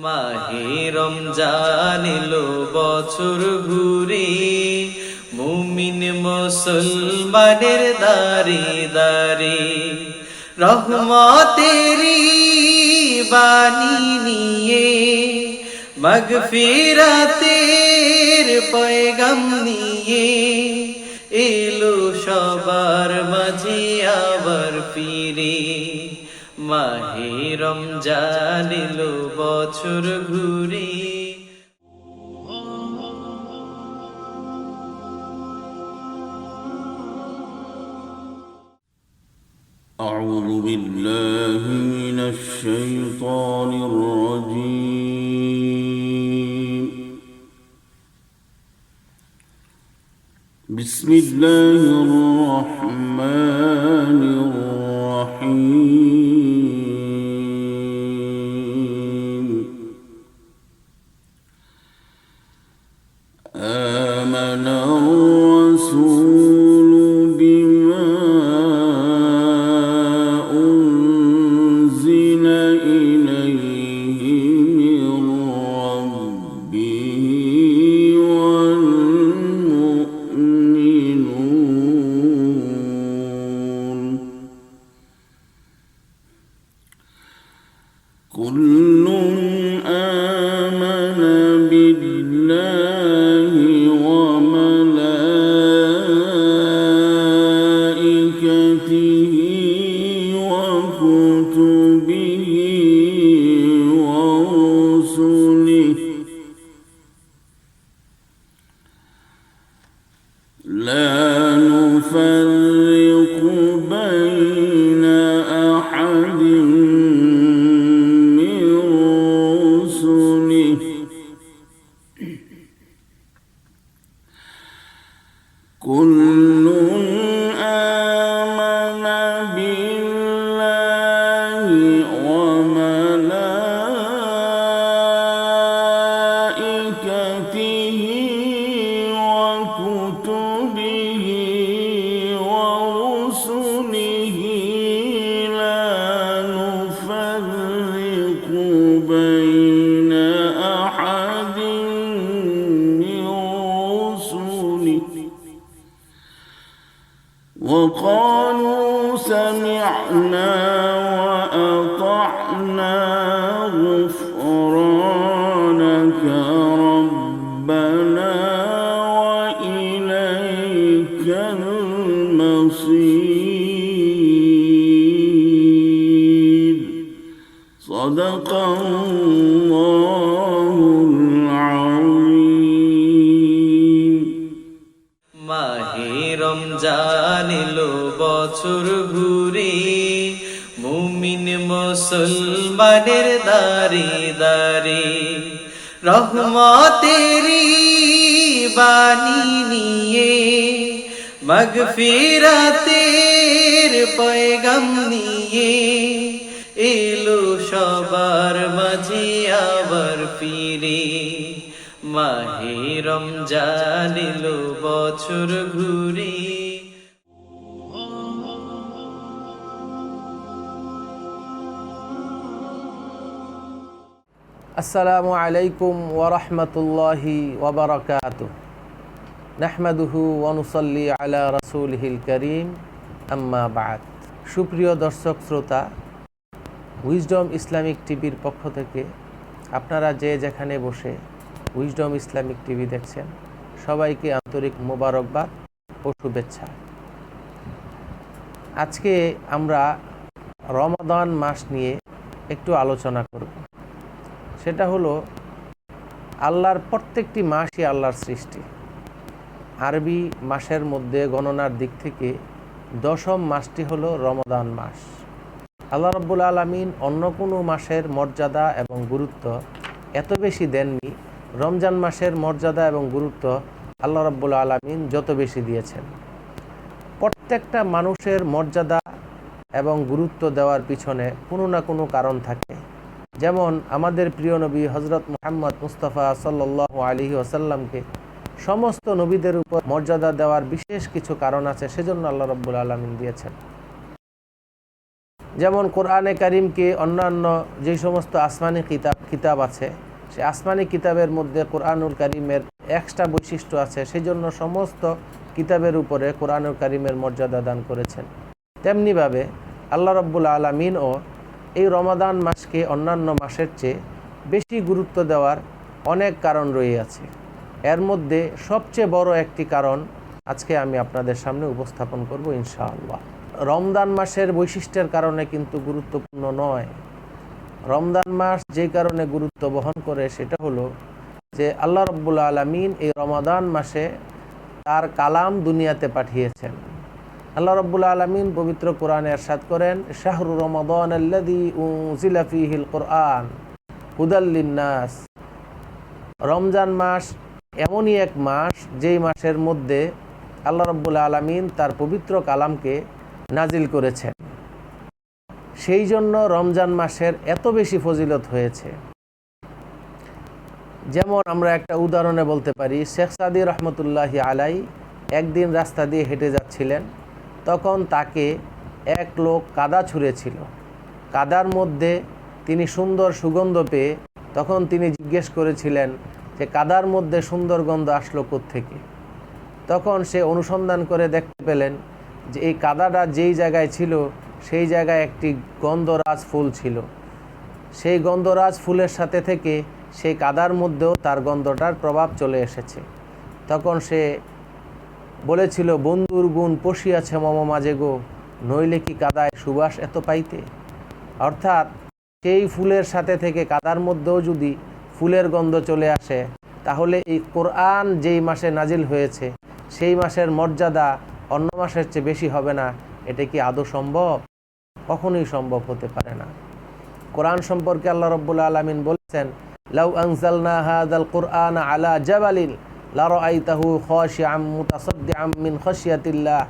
মাহে রমজান এলো বছর ঘুরে, মুমিন মুসলমানের দারে দারে রহমতেরি বাণী নিয়ে, মাগফিরাতের পয়গাম নিয়ে এলো সবার মাঝে আবার ফিরে। মাহে রমজান এলো বছর ঘুরে। أعوذ بالله من الشيطان الرجيم. بسم الله الرحمن الرحيم. آمن الرسول بما أنزل إليه من ربه والمؤمنون كل آمن بالله وملائكته وكتبه ورسله لا نفرق بين أحد من رسله كل آمن بالله وملائكته وكتبه ورسله لا نفرق بين أحد من رسله وقالوا سمعنا وأطعنا غفرانك ربنا وإليك المصير. صدق الله العظيم. মাহে রমজান এলো বছর ঘুরে, মুমিন মুসলমানের দারে দারে রহমতেরি বাণী নিয়ে, মাগফিরাতের পয়গাম নিয়ে এলো সবার মাঝে আবার ফিরে। মাহে রমজান এলো বছর ঘুরে। আসসালামু আলাইকুম ওয়া রাহমাতুল্লাহি ওয়া বারাকাতুহু। নাহমাদুহু ওয়া নুসাল্লি আলা রাসূলিহিল কারীম, আম্মা বা'দ। সুপ্রিয় দর্শক শ্রোতা, উইজডম ইসলামিক টিভির পক্ষ থেকে আপনারা যে যেখানে বসে উইজডম ইসলামিক টিভি দেখছেন, সবাইকে আন্তরিক মোবারকবাদ ও শুভেচ্ছা। আজকে আমরা রমাদান মাস নিয়ে একটু আলোচনা করব। সেটা হলো আল্লাহর প্রত্যেকটি মাসই আল্লাহর সৃষ্টি। আরবি মাসের মধ্যে গণনার দিক থেকে 10ম মাসটি হলো রমাদান মাস। আল্লাহ রাব্বুল আলামিন অন্য কোনো মাসের মর্যাদা এবং গুরুত্ব এত বেশি দেননি, রমজান মাসের মর্যাদা এবং গুরুত্ব আল্লাহ রাব্বুল আলামিন যত বেশি দিয়েছেন। প্রত্যেকটা মানুষের মর্যাদা এবং গুরুত্ব দেওয়ার পিছনে কোনো না কোনো কারণ থাকে। যেমন আমাদের প্রিয় নবী হযরত মুহাম্মদ মুস্তাফা সাল্লাল্লাহু আলাইহি ওয়াসাল্লামকে সমস্ত নবীদের উপর মর্যাদা দেওয়ার বিশেষ কিছু কারণ আছে, সেজন্য আল্লাহ রাব্বুল আলামিন দিয়েছেন। যেমন কোরআনে কারিমকে অন্যান্য যে সমস্ত আসমানি কিতাব আছে, সে আসমানি কিতাবের মধ্যে কোরআনুল কারিমের এক্সট্রা বৈশিষ্ট্য আছে, সেই জন্য সমস্ত কিতাবের উপরে কোরআনুল কারিমের মর্যাদা দান করেছেন। তেমনিভাবে আল্লাহ রাব্বুল আলামিনও এই রমাদান মাসকে অন্যান্য মাসের চেয়ে বেশি গুরুত্ব দেওয়ার অনেক কারণ রয়েছে। এর মধ্যে সবচেয়ে বড় একটি কারণ আজকে আমি আপনাদের সামনে উপস্থাপন করব ইনশাআল্লাহ। রমজান মাসের বৈশিষ্ট্যের কারণে কিন্তু গুরুত্বপূর্ণ নয়। রমজান মাস যে কারণে গুরুত্ব বহন করে সেটা হলো যে আল্লাহ রাব্বুল আলামিন এই রমাদান মাসে তার কালাম দুনিয়াতে পাঠিয়েছেন। আল্লাহ রাব্বুল আলামিন পবিত্র কোরআনে ইরশাদ করেন, শাহরু রমাদানাল্লাযী উনজিলা ফীহিল কুরআন হুদাল লিন্নাস। রমজান মাস এমনই এক মাস যেই মাসের মধ্যে আল্লাহ রাব্বুল আলামিন তার পবিত্র কালামকে নাজিল করেছেন। সেই জন্য রমজান মাসের এত বেশি ফজিলত হয়েছে। যেমন আমরা একটা উদাহরণে বলতে পারি, শেখ সাদি রহমতুল্লাহি আলাই একদিন রাস্তা দিয়ে হেঁটে যাচ্ছিলেন, তখন তাকে এক লোক কাদা ছুঁড়েছিল। কাদার মধ্যে তিনি সুন্দর সুগন্ধ পেয়ে তখন তিনি জিজ্ঞেস করেছিলেন যে কাদার মধ্যে সুন্দর গন্ধ আসলো কোত্থেকে। তখন সে অনুসন্ধান করে দেখতে পেলেন যে এই কাদাটা যেই জায়গায় ছিল সেই জায়গায় একটি গন্ধরাজ ফুল ছিল। সেই গন্ধরাজ ফুলের সাথে থেকে সেই কাদার মধ্যেও তার গন্ধটার প্রভাব চলে এসেছে। তখন সে বলেছিল, বন্ধুর গুণ পশিয়াছে মম মাঝে গো, নইলে কি কাদায় সুবাস এত পাইতে। অর্থাৎ সেই ফুলের সাথে থেকে কাদার মধ্যেও যদি ফুলের গন্ধ চলে আসে, তাহলে এই কোরআন যেই মাসে নাজিল হয়েছে সেই মাসের মর্যাদা অন্য মাসের চেয়ে বেশি হবে না। এটা কি আদৌ সম্ভব? কখনোই সম্ভব হতে পারে না। কোরআন সম্পর্কে আল্লাহ রাব্বুল আলামিন বলেছেন, লাউ আনজালনা হাযাল কুরআন আলা জাবালিন লারাআইতাহু খাশিআম মুতাসাদ্দিআম মিন খাশিয়াতিল্লাহ।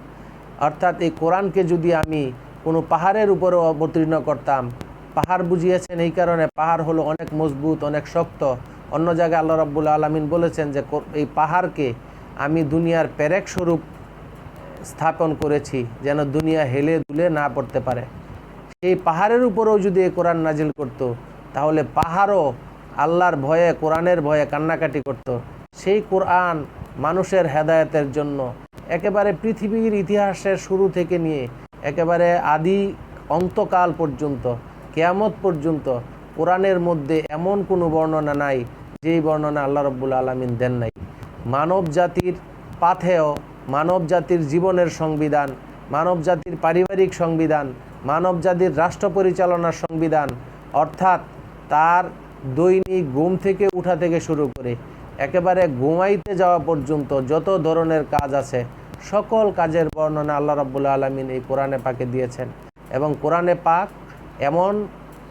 অর্থাৎ এই কোরআনকে যদি আমি কোনো পাহাড়ের উপরে অবতীর্ণ করতাম, পাহাড় বুঝিয়েছেন এই কারণে পাহাড় হলো অনেক মজবুত, অনেক শক্ত। অন্য জায়গায় আল্লাহ রাব্বুল আলামিন বলেছেন যে এই পাহাড়কে আমি দুনিয়ার পেরেক স্বরূপ স্থাপন করেছি, যেন দুনিয়া হেলে দুলে না পড়তে পারে। সেই পাহাড়ের উপরেও যদি এই কোরআন নাজিল করত, তাহলে পাহাড়ও আল্লাহর ভয়ে, কোরআনের ভয়ে কান্নাকাটি করত। সেই কোরআন মানুষের হেদায়েতের জন্য একেবারে পৃথিবীর ইতিহাসের শুরু থেকে নিয়ে একেবারে আদি অন্তকাল পর্যন্ত, কিয়ামত পর্যন্ত কোরআনের মধ্যে এমন কোনো বর্ণনা নাই যেই বর্ণনা আল্লাহ রাব্বুল আলামিন দেন নাই। মানব জাতির পাথেয়, মানব জাতির জীবনের সংবিধান, মানব জাতির পারিবারিক সংবিধান, মানব জাতির রাষ্ট্র পরিচালনার সংবিধান, অর্থাৎ তার দৈনিক ঘুম থেকে উঠা থেকে শুরু করে একেবারে ঘুমাইতে যাওয়া পর্যন্ত যত ধরনের কাজ আছে, সকল কাজের বর্ণনা আল্লাহ রাব্বুল আলামিন এই কোরআনে পাকে দিয়েছেন। এবং কোরআনে পাক এমন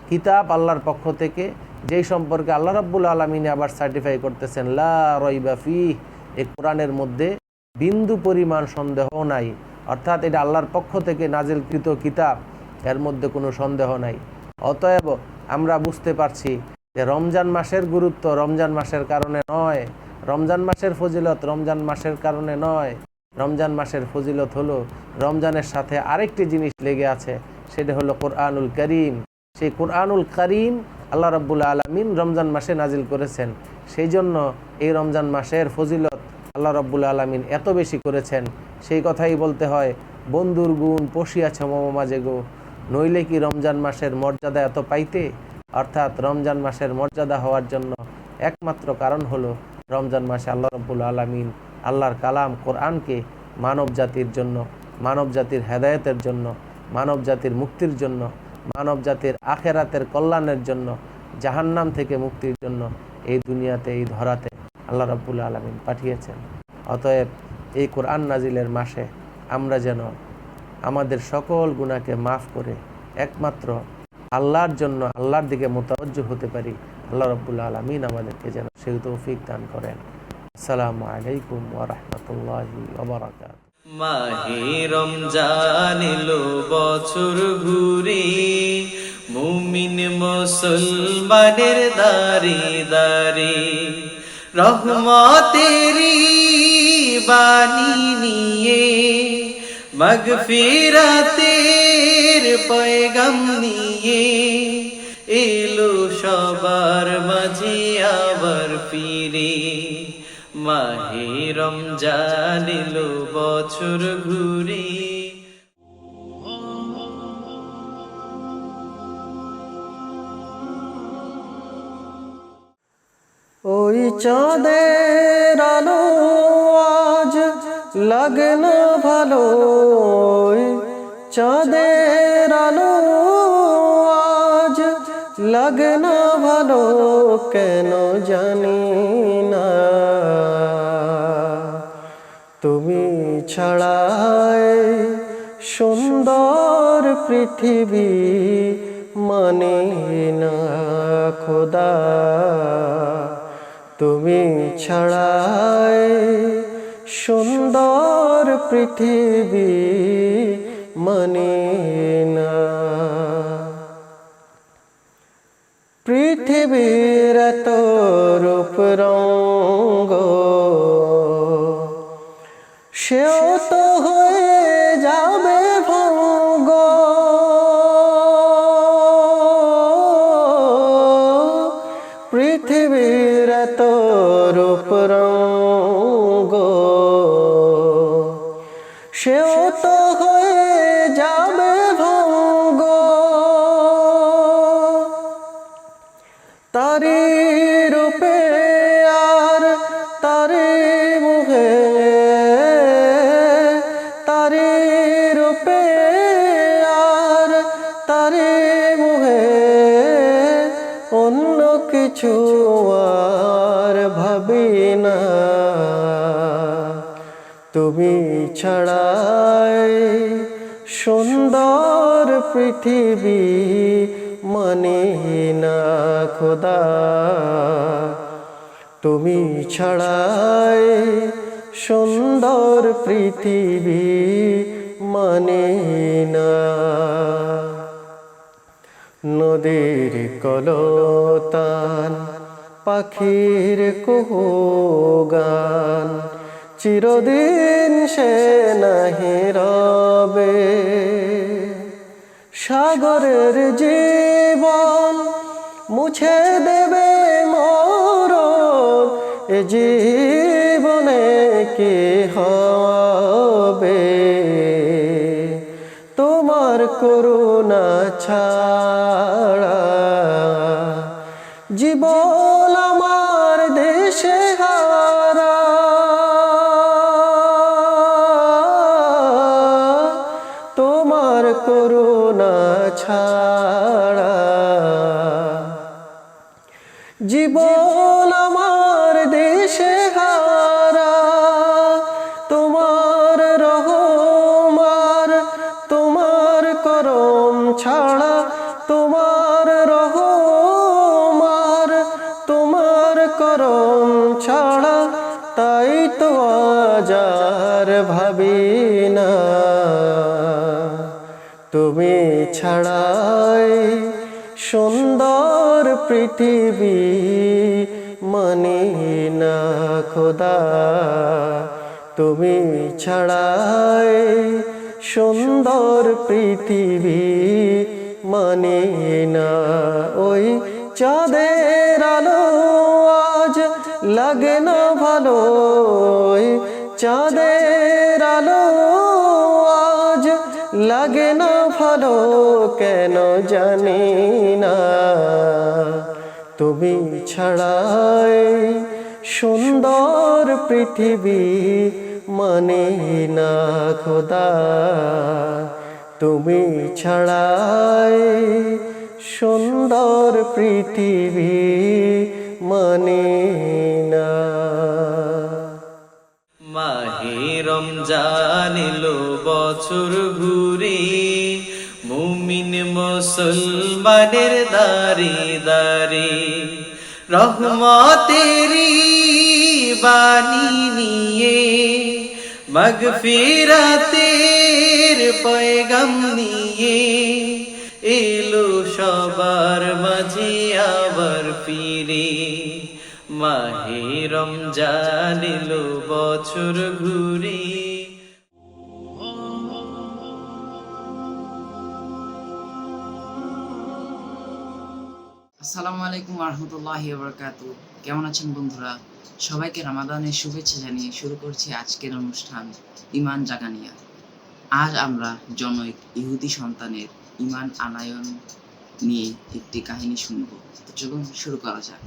কিতাব আল্লাহর পক্ষ থেকে যেই সম্পর্কে আল্লাহ রাব্বুল আলামিন আবার সার্টিফাই করতেছেন, লা রাইবা ফিহ, এই কোরআনের মধ্যে বিন্দু পরিমাণ সন্দেহ নাই। অর্থাৎ এটা আল্লাহর পক্ষ থেকে নাজিলকৃত কিতাব, এর মধ্যে কোনো সন্দেহ নাই। অতএব আমরা বুঝতে পারছি যে রমজান মাসের গুরুত্ব রমজান মাসের কারণে নয়, রমজান মাসের ফজিলত রমজান মাসের কারণে নয়। রমজান মাসের ফজিলত হলো রমজানের সাথে আরেকটি জিনিস লেগে আছে, সেটা হলো কোরআনুল কারীম। সেই কোরআনুল কারীম আল্লাহ রাব্বুল আলামিন রমজান মাসে নাজিল করেছেন। সেই জন্য এই রমজান মাসের ফজিলত আল্লাহ রাব্বুল আলামিন এত বেশি করেছেন। সেই কথাই বলতে হয়, বন্ধুর গুণ পশিয়াছে মম মাঝে গো, নইলে কি রমজান মাসের মর্যাদা এত পাইতে। অর্থাৎ রমজান মাসের মর্যাদা হওয়ার জন্য একমাত্র কারণ হলো রমজান মাসে আল্লাহ রাব্বুল আলামিন আল্লাহর কালাম কোরআনকে মানব জাতির জন্য, মানব জাতির হেদায়েতের জন্য, মানব জাতির মুক্তির জন্য, মানব জাতির আখেরাতের কল্যাণের জন্য, জাহান্নাম থেকে মুক্তির জন্য এই দুনিয়াতে, এই ধরাতে আল্লাহ রাব্বুল আলামিন পাঠিয়েছেন। অতএব এই কোরআন নাজিলের মাসে আমরা যেন আমাদের সকল গুনাহকে মাফ করে একমাত্র আল্লাহর জন্য, আল্লাহর দিকে মুতাওয়াজ্জহ হতে পারি। আল্লাহ রাব্বুল আলামিন আমাদেরকে যেন সেই তৌফিক দান করেন। আসসালামু আলাইকুম ওয়া রাহমাতুল্লাহি ওয়া বারাকাতুহু। মাহে রমজান এলো বছর ঘুরে, মুমিন মুসলমানের দারে দারে রহমতেরি বাণী নিয়ে, মাগফিরাতের রহমতের পয়গাম নিয়ে এলো সবার মাঝে আবার ফিরে। মাহে রমজান এলো বছর ঘুরে। ওই চাঁদের আলো আজ লাগে না ভালো, ওই চাঁদের আলো আজ লাগে না ভালো, কেন জানি না। তুমি ছাড়াই সুন্দর পৃথিবী মানে না খোদা, তুমি ছাড়াই সুন্দর পৃথিবী মানে না। পৃথিবীর এত রূপ রঙ্গ সেও তো হয়ে যাবে ভঙ্গ। পৃথিবীর এত রূপ রঙ্গ সেও তো হয়ে যাবে ভঙ্গ। তারি রূপে আর তারি মুখে, তারি রূপে আর তারি মুখে অন্য কিছু আর ভাবি না। তুমি ছাড়াই সুন্দর পৃথিবী মানে না খোদা, তুমি ছাড়াই সুন্দর পৃথিবী মানে না। নদীর কলতান পাখির কুহু গান চিরদিন সে নাহি রবে। সাগরের জীবন মুছে দেবে মরণ, এ জীবনে কি হবে। তোমার করুণা ছাড়া জীবন আমার দেশে হারা। তোমার করুণা ছাড়া জীবন আমার দেশে হারা। তোমার রহম আর তোমার করম ছাড়া, তোমার রহম আর তোমার করম ছাড়া তাই তো আজ আর ভাবি না। তুমি ছাড়াই সুন্দর পৃথিবী মানে না খোদা, তুমি ছাড়াই সুন্দর পৃথিবী মানে না। ওই চাঁদের আলো আজ লাগে না ভালো, ওই চাঁদের আলো আজ লাগে না ভালো, কেন জানি না। তুমি ছাড়াই সুন্দর পৃথিবী মানে না খোদা, তুমি ছাড়াই সুন্দর পৃথিবী মানে না। মাহে রমজান এলো বছর ঘুরে, মুমিন মুসলমানের দারে দারে রহমতেরি বাণী নিয়ে, মাগফিরাতের পয়গাম নিয়ে এলো সবার মাঝে আবার ফিরে। মাহে রমজান এলো বছর ঘুরে। আসসালামু আলাইকুম রহমতুল্লাহি বারাকাতু। কেমন আছেন বন্ধুরা? সবাইকে রমাদানের শুভেচ্ছা জানিয়ে শুরু করছি আজকের অনুষ্ঠান ইমান জাগানিয়া। আজ আমরা জনৈক ইহুদি সন্তানের ইমান আনায়ন নিয়ে একটি কাহিনী শুনব। তো চলুন শুরু করা যাক।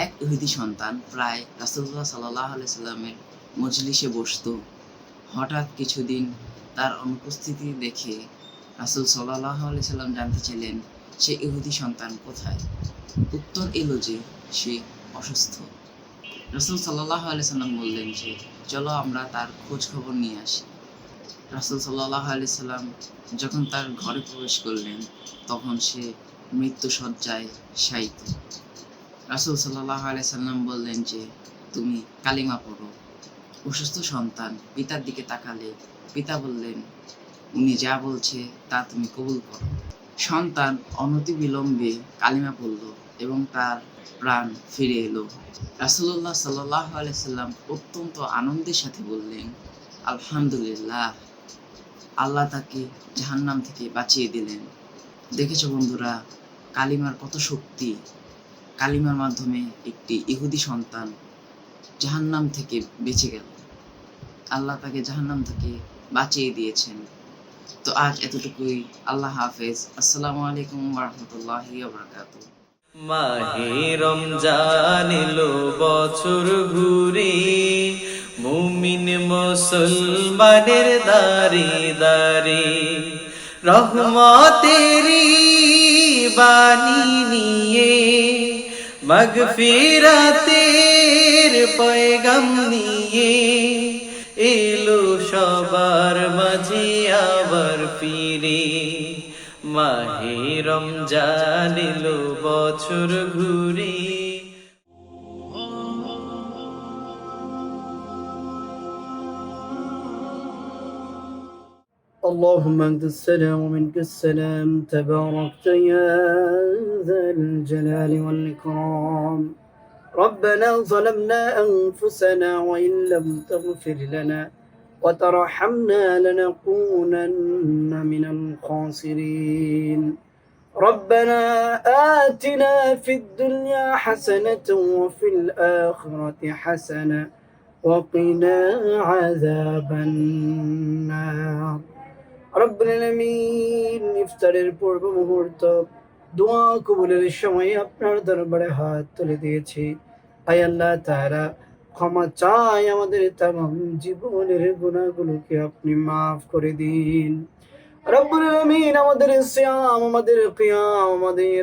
এক ইহুদি সন্তান প্রায় রাসূলুল্লাহ সাল্লাল্লাহু আলাইহি সাল্লামের মজলিসে বসত। হঠাৎ কিছুদিন তার অনুপস্থিতি দেখে রাসূল সাল্লাল্লাহু আলাইহি সাল্লাম জানতে চাইলেন সে ইহুদি সন্তান কোথায়। উত্তর এলো যে সে অসুস্থ। রাসূল সাল্লাল্লাহু আলাইহি সাল্লাম বললেন যে চলো আমরা তার খোঁজ খবর নিয়ে আসি। রাসূল সাল্লাল্লাহু আলাইহি সাল্লাম যখন তার ঘরে প্রবেশ করলেন তখন সে মৃত্যুশয্যায় শায়িত। রাসূল সাল্লাল্লাহু আলাইহি সাল্লাম বললেন যে তুমি কালিমা পড়ো। অসুস্থ সন্তান পিতার দিকে তাকালে পিতা বললেন উনি যা বলছে তা তুমি কবুল করো। সন্তান অনতিবিলম্বে কালিমা পড়ল এবং তার প্রাণ ফিরে এলো। রাসূলুল্লাহ সাল্লাল্লাহু আলাইহি সাল্লাম অত্যন্ত আনন্দের সাথে বললেন আলহামদুলিল্লাহ, আল্লাহ তাকে জাহান্নাম থেকে বাঁচিয়ে দিলেন। দেখেছো বন্ধুরা, কালিমার কত শক্তি। কালিমার মাধ্যমে একটি ইহুদি সন্তান জাহান্নাম থেকে বেঁচে গেল। আল্লাহ তাকে জাহান্নাম থেকে বাঁচিয়ে দিয়েছেন। তো আজ এতটুকুই। আল্লাহ হাফেজ। আসসালামু আলাইকুম ওয়া রাহমাতুল্লাহি ওয়া বারাকাতুহু। মাহে রমজান এলো বছর ঘুরে, মুমিন মুসলমানের দাঁড়ে দাঁড়ে রহমতেরি বাণী নিয়ে, মাগফিরাতের পয়গাম নিয়ে এলো সবার মাঝে আবার ফিরে। মাহে রমজান এলো বছর ঘুরে। اللهم أنت السلام ومنك السلام، تباركت يا ذا الجلال والإكرام. ربنا ظلمنا أنفسنا وإن لم تغفر لنا وترحمنا لنكونن من الخاسرين. ربنا آتنا في الدنيا حسنة وفي الآخرة حسنة وقنا عذاب النار. রব্বুল আলামিন, ইফতারের পূর্ব মুহূর্ত দোয়া কবুলের সময় আপনার দরবারে হাত তুলে দিয়েছি। আয় আল্লাহ তাআলা, ক্ষমা চাই আমাদের তামাম জীবনের গুনাহগুলোকে আপনি মাফ করে দিন। রব্বুল আলামিন, আমাদের সিয়াম, আমাদের কিয়াম, আমাদের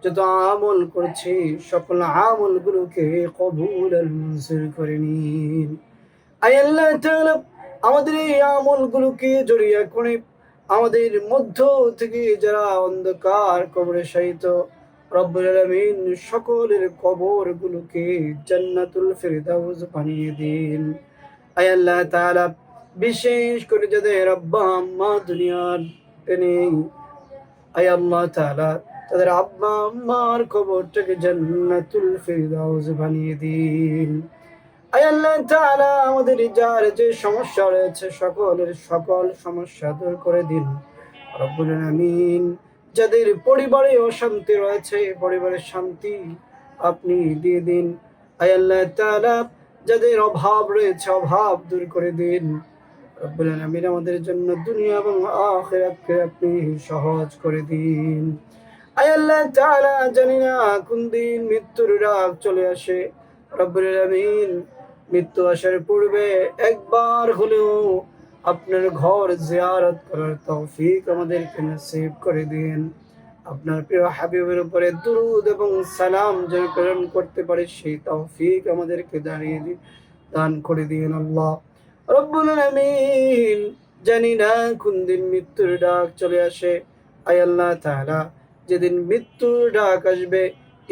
যত আমল করছি সকল আমলগুলোকে কবুল আর মঞ্জুর করে নিন। আয় আল্লাহ তাআলা, আমাদের এই আমলগুলোকে জড়িয়ে করে আমাদের মধ্য থেকে যারা অন্ধকার কবরে শায়িত, রব্বুল আলামিন সকলের কবরগুলোকে জান্নাতুল ফিরদাউস বানিয়ে দিন। আয় আল্লাহ তাআলা, বিশেষ করে যাদের আব্বা আম্মা দুনিয়ার নেই, আয় আল্লাহ তাআলা তাদের আব্বা আম্মার কবরটাকে জান্নাতুল ফিরদাউস বানিয়ে দিন। আয় আল্লাহ তাআলা, আমাদের যার যে সমস্যা রয়েছে সকলের সকল সমস্যা দূর করে দিন। রব্বুল আলামিন, যাদের পরিবারে অশান্তি রয়েছে পরিবারের শান্তি আপনি দিয়ে দিন। আয় আল্লাহ তাআলা, যাদের অভাব রয়েছে অভাব দূর করে দিন। রব্বুল আলামিন, আমাদের জন্য দুনিয়া এবং আখিরাতকে আপনি সহজ করে দিন। আয় আল্লাহ তাআলা, জানি না কোন দিন মৃত্যুর রাত চলে আসে। রব্বুল আলামিন, মৃত্যু আসার পূর্বে একবার হলেও আপনার ঘর জিয়ারত করার তৌফিক আমাদেরকে নসিব করে দিন। আপনার প্রিয় হাবিবের উপরে দুরূদ এবং সালাম যেন প্রেরণ করতে পারি সেই তৌফিক আমাদেরকে দান করে দিন। আল্লাহ রব্বুল আলামিন, জানি না কোন দিন মৃত্যুর ডাক চলে আসে। আয় আল্লাহ তাআলা, যেদিন মৃত্যুর ডাক আসবে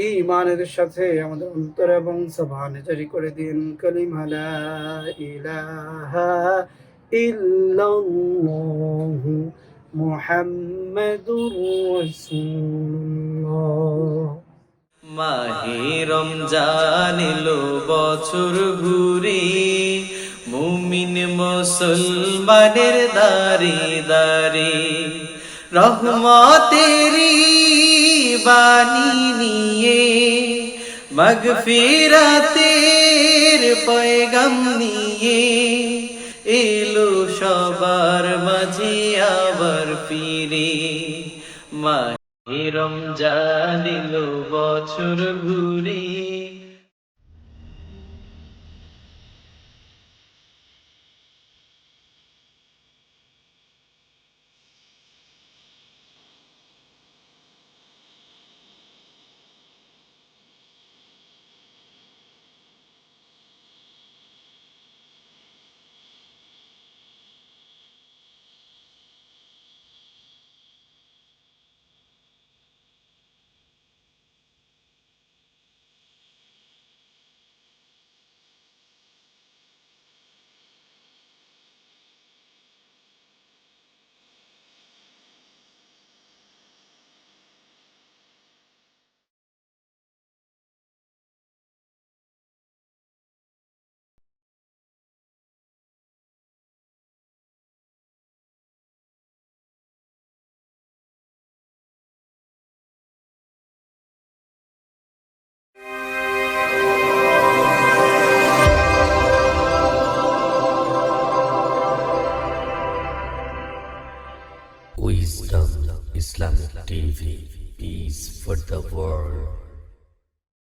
ঈমানের সাথে আমাদের অন্তর এবং জবানে জারি করে দিন কালিমা লা ইলাহা ইল্লাল্লাহু মুহাম্মাদুর রাসূলুল্লাহ। মাহে রমজান এলো বছর ঘুরে, মুমিন মুসলমানের দাঁড়ে দাঁড়ে রহমতেরি বাণী নিয়ে মাগফিরাতের পয়গাম নিয়ে এলো সবার মাঝে আবার ফিরে। মাহে রমজান এলো বছর ঘুরে। Wisdom Islamic TV, peace for the world.